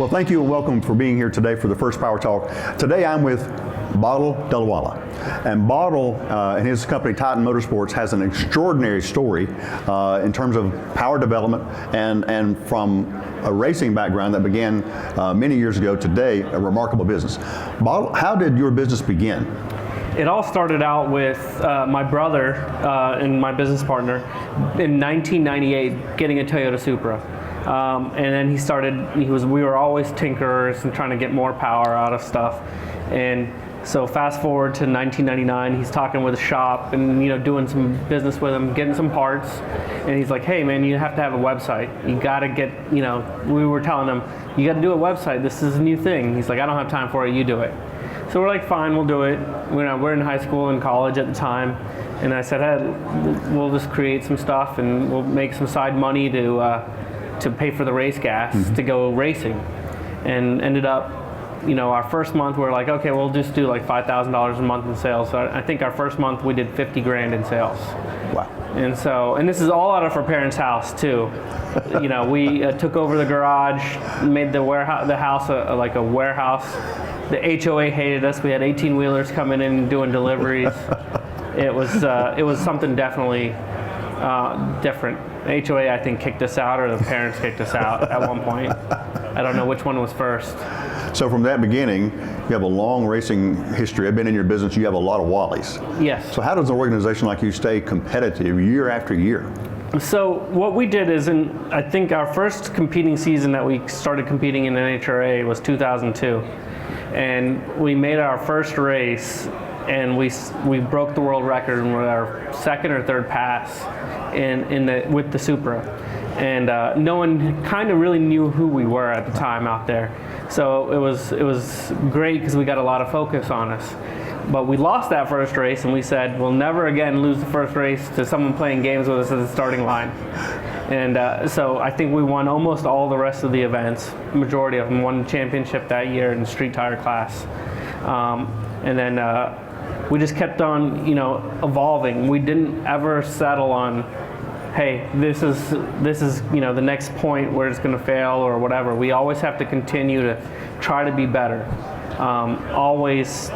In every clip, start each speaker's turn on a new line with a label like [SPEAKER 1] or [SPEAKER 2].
[SPEAKER 1] Well, thank you and welcome for being here today for the first Power Talk. Today I'm with Deliwala. And Bottle and his company Titan Motorsports has an extraordinary story in terms of power development and from a racing background that began many years ago today, a remarkable business. Bottle, how did your business begin?
[SPEAKER 2] It all started out with my brother and my business partner in 1998 getting a Toyota Supra. And then we were always tinkerers and trying to get more power out of stuff. And so fast forward to 1999, he's talking with a shop and doing some business with them, getting some parts. And he's like, hey man, you have to have a website. You gotta get, we were telling him, you gotta do a website, this is a new thing. He's like, I don't have time for it, you do it. So we're like, fine, we'll do it. We're in high school and college at the time. And I said, hey, we'll just create some stuff and we'll make some side money to pay for the race gas to go racing. And ended up, our first month we were like, okay, we'll just do like $5,000 a month in sales. So I think our first month we did 50 grand in sales. Wow. And this is all out of our parents' house too. We took over the garage, made the house like a warehouse. The HOA hated us. We had 18-wheelers coming in and doing deliveries. It was something definitely different. The HOA, I think, kicked us out, or the parents kicked us out at one point. I don't know which one was first.
[SPEAKER 1] So from that beginning, you have a long racing history. I've been in your business, you have a lot of Wallies.
[SPEAKER 2] Yes.
[SPEAKER 1] So how does an organization like you stay competitive year after year?
[SPEAKER 2] So what we did is, I think our first competing season that we started competing in NHRA was 2002. And we made our first race, and we broke the world record with our second or third pass with the Supra. And no one kind of really knew who we were at the time out there. So it was great because we got a lot of focus on us. But we lost that first race, and we said, we'll never again lose the first race to someone playing games with us at the starting line. And so I think we won almost all the rest of the events. Majority of them won the championship that year in the street tire class. And then we just kept on, evolving. We didn't ever settle on, hey, this is the next point where it's going to fail or whatever. We always have to continue to try to be better. Always,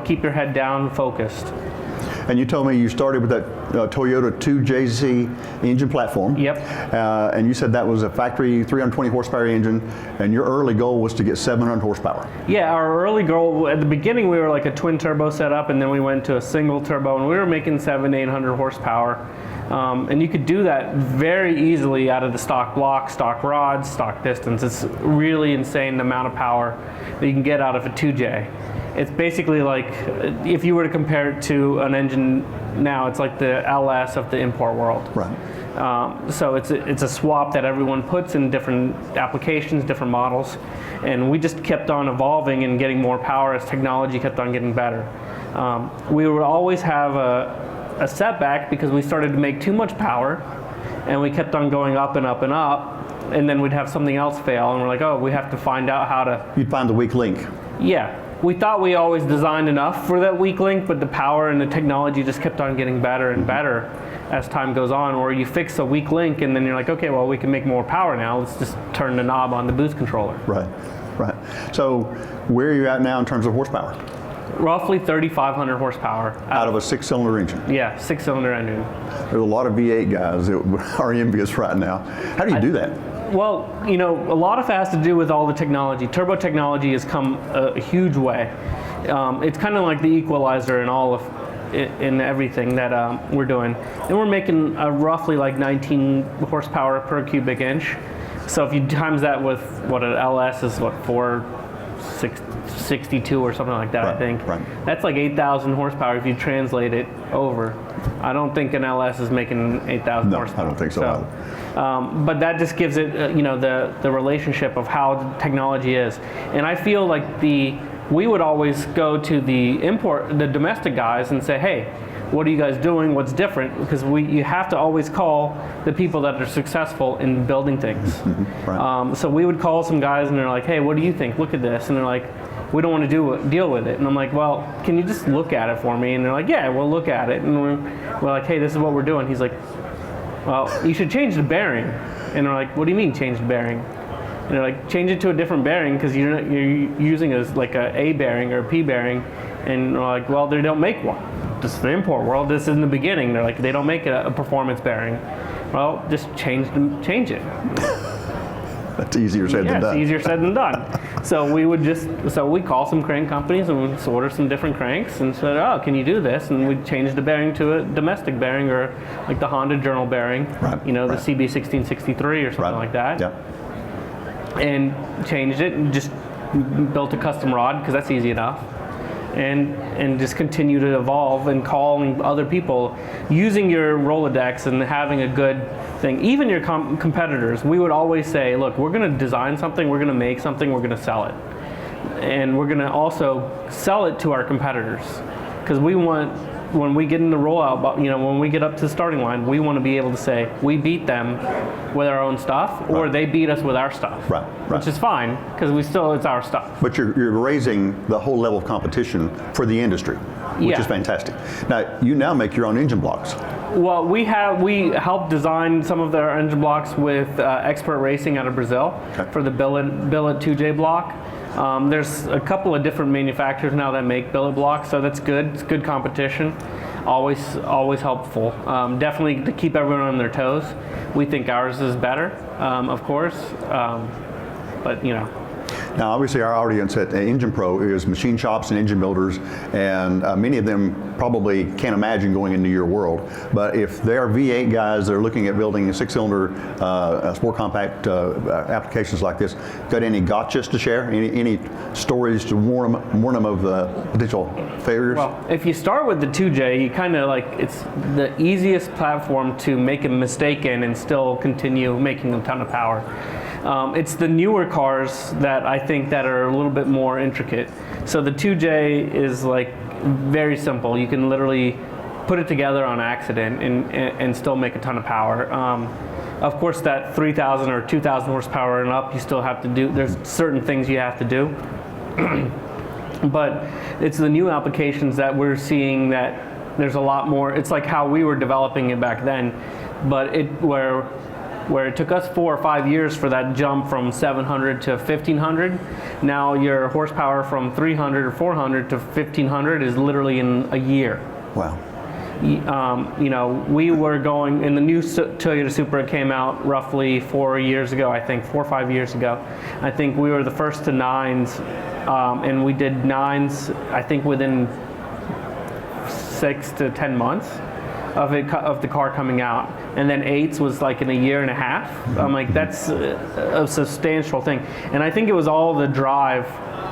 [SPEAKER 2] keep your head down, focused.
[SPEAKER 1] And you told me you started with that Toyota 2JZ engine platform.
[SPEAKER 2] Yep.
[SPEAKER 1] And you said that was a factory 320 horsepower engine, and your early goal was to get 700 horsepower.
[SPEAKER 2] Yeah, our early goal, at the beginning we were like a twin turbo setup, and then we went to a single turbo, and we were making 700-800 horsepower. And you could do that very easily out of the stock block, stock rods, stock pistons. It's really insane the amount of power that you can get out of a 2J. It's basically like, if you were to compare it to an engine now, it's like the LS of the import world.
[SPEAKER 1] Right.
[SPEAKER 2] So it's a swap that everyone puts in different applications, different models. And we just kept on evolving and getting more power as technology kept on getting better. We would always have a setback because we started to make too much power, and we kept on going up and up and up, and then we'd have something else fail, and we're like, oh, we have to find out how to...
[SPEAKER 1] You'd find the weak link.
[SPEAKER 2] Yeah. We thought we always designed enough for that weak link, but the power and the technology just kept on getting better and better as time goes on, or you fix a weak link and then you're like, okay, well, we can make more power now. Let's just turn the knob on the boost controller.
[SPEAKER 1] Right, right. So where are you at now in terms of horsepower?
[SPEAKER 2] Roughly 3,500 horsepower.
[SPEAKER 1] Out of a 6-cylinder engine?
[SPEAKER 2] Yeah, 6-cylinder engine.
[SPEAKER 1] There's a lot of V8 guys that are envious right now. How do you do that?
[SPEAKER 2] Well, a lot of it has to do with all the technology. Turbo technology has come a huge way. It's kind of like the equalizer in everything that we're doing. And we're making roughly like 19 horsepower per cubic inch. So if you times that with what an LS is, 462 or something like that, right, I think. Right. That's like 8,000 horsepower if you translate it over. I don't think an LS is making 8,000 horsepower.
[SPEAKER 1] I don't think so either.
[SPEAKER 2] But that just gives it, the relationship of how the technology is. And I feel like we would always go to the domestic guys and say, hey, what are you guys doing? What's different? Because you have to always call the people that are successful in building things. Right. So we would call some guys and they're like, hey, what do you think? Look at this. And they're like, we don't want to deal with it. And I'm like, well, can you just look at it for me? And they're like, yeah, we'll look at it. And we're like, hey, this is what we're doing. He's like, well, you should change the bearing. And they're like, what do you mean change the bearing? And they're like, change it to a different bearing because you're using like a bearing or a P bearing. And we're like, well, they don't make one. This is the import world. This is in the beginning. They're like, they don't make a performance bearing. Well, just change it.
[SPEAKER 1] That's easier said than done.
[SPEAKER 2] It's easier said than done. So we call some crank companies and we order some different cranks and said, oh, can you do this? And we changed the bearing to a domestic bearing or like the Honda Journal bearing,
[SPEAKER 1] right,
[SPEAKER 2] the CB1663 or something like that.
[SPEAKER 1] Yeah.
[SPEAKER 2] And changed it and just built a custom rod because that's easy enough. And just continue to evolve and calling other people, using your Rolodex and having a good thing. Even your competitors, we would always say, look, we're going to design something, we're going to make something, we're going to sell it. And we're going to also sell it to our competitors. Because we want, when we get in the rollout, when we get up to the starting line, we want to be able to say, we beat them with our own stuff, or they beat us with our stuff.
[SPEAKER 1] Right.
[SPEAKER 2] Which is fine, because it's our stuff.
[SPEAKER 1] But you're raising the whole level of competition for the industry, which is fantastic. Now, you now make your own engine blocks.
[SPEAKER 2] Well, we helped design some of their engine blocks with Expert Racing out of Brazil for the billet 2J block. There's a couple of different manufacturers now that make billet blocks, so that's good. It's good competition. Always helpful. Definitely to keep everyone on their toes. We think ours is better, of course, but
[SPEAKER 1] Now, obviously, our audience at Engine Pro is machine shops and engine builders, and many of them probably can't imagine going into your world. But if they are V8 guys that are looking at building a six-cylinder sport compact applications like this, got any gotchas to share? Any stories to warn them of the potential failures?
[SPEAKER 2] Well, if you start with the 2J, you kind of it's the easiest platform to make a mistake in and still continue making a ton of power. It's the newer cars that I think that are a little bit more intricate. So the 2J is very simple. You can literally put it together on accident and still make a ton of power. Of course, that 3,000 or 2,000 horsepower and up, you still have to do, there's certain things you have to do. But it's the new applications that we're seeing that there's a lot more. It's like how we were developing it back then, but where it took us 4 or 5 years for that jump from 700 to 1500, now your horsepower from 300 or 400 to 1500 is literally in a year.
[SPEAKER 1] Wow.
[SPEAKER 2] We were going, and the new Toyota Supra came out roughly 4 years ago, I think, 4 or 5 years ago. I think we were the first to 9s, and we did 9s, I think, within 6 to 10 months of the car coming out, and then 8s was in a year and a half. I'm like, that's a substantial thing, and I think it was all the drive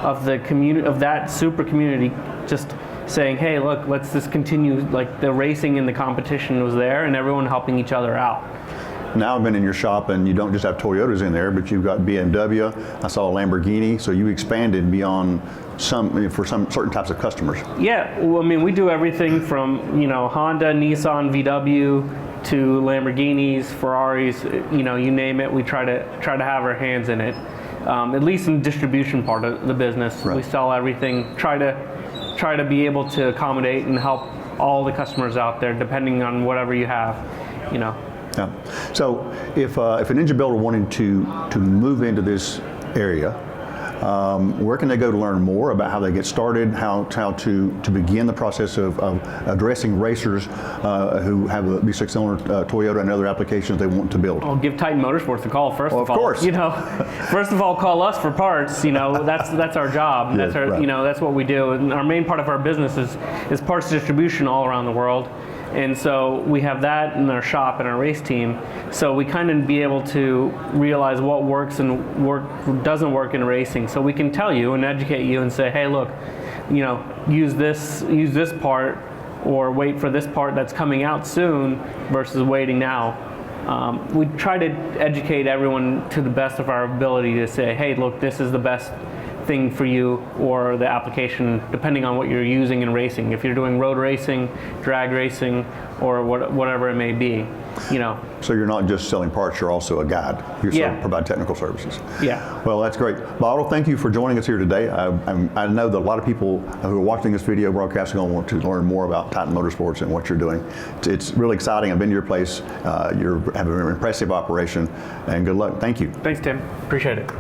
[SPEAKER 2] of the community, of that Supra community, just saying, hey, look, let's just continue. The racing and the competition was there, and everyone helping each other out.
[SPEAKER 1] Now I've been in your shop, and you don't just have Toyotas in there, but you've got BMW. I saw a Lamborghini, so you expanded beyond for some certain types of customers. Yeah,
[SPEAKER 2] well, I mean, we do everything from Honda, Nissan, VW to Lamborghinis, Ferraris. You name it. We try to have our hands in it. At least in the distribution part of the business, we sell everything. Try to be able to accommodate and help all the customers out there, depending on whatever you have.
[SPEAKER 1] Yeah. So if an engine builder wanted to move into this area, where can they go to learn more about how they get started, how to begin the process of addressing racers who have a V6-cylinder Toyota and other applications they want to build?
[SPEAKER 2] I'll give Titan Motorsports a call first of all. Of
[SPEAKER 1] course.
[SPEAKER 2] First of all, call us for parts. That's our job.
[SPEAKER 1] Yes,
[SPEAKER 2] that's our that's what we do. And our main part of our business is parts distribution all around the world. And so we have that in our shop and our race team. So we kind of be able to realize what works and doesn't work in racing. So we can tell you and educate you and say, hey, look, use this part, or wait for this part that's coming out soon versus waiting now. We try to educate everyone to the best of our ability to say, hey, look, this is the best thing for you, or the application, depending on what you're using in racing. If you're doing road racing, drag racing, or whatever it may be, you know.
[SPEAKER 1] So you're not just selling parts, you're also a guide. You
[SPEAKER 2] Yeah.
[SPEAKER 1] provide technical services.
[SPEAKER 2] Yeah.
[SPEAKER 1] Well, that's great. Bottle, thank you for joining us here today. I know that a lot of people who are watching this video broadcast are going to want to learn more about Titan Motorsports and what you're doing. It's really exciting. I've been to your place. You have an impressive operation, and good luck. Thank you.
[SPEAKER 2] Thanks, Tim. Appreciate it.